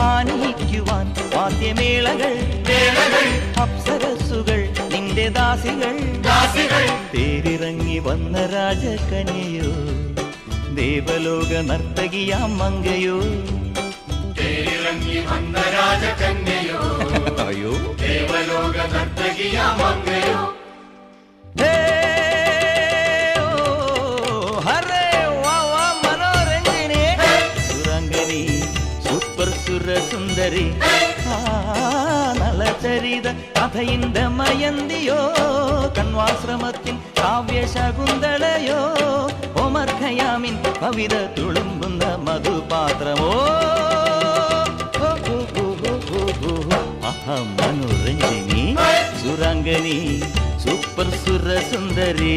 ആനയിക്കുവാൻ വാദ്യമേളകൾ അപ്സരസുകൾ നിന്റെ ദാസികൾ തേരിറങ്ങി വന്ന രാജകന്യയോ ദേവലോക നർത്തകിയാം മങ്കയോ തേരിറങ്ങി വന്ന രാജകന്യയോ അയ്യോ ദേവലോക നർത്തകിയാം മങ്കയോ സുന്ദരി നളചരിത കഥയിന്റെ മയന്തിയോ കണ്വാശ്രമത്തിൻ കാവ്യശകുന്തളയോ ഒമർ ഖയാമിൻ കവിത തുളുമ്പുന്ന മധുപാത്രമോ മനോരഞ്ജിനി സുരാംഗനി സൂപ്പർ സുരസുന്ദരി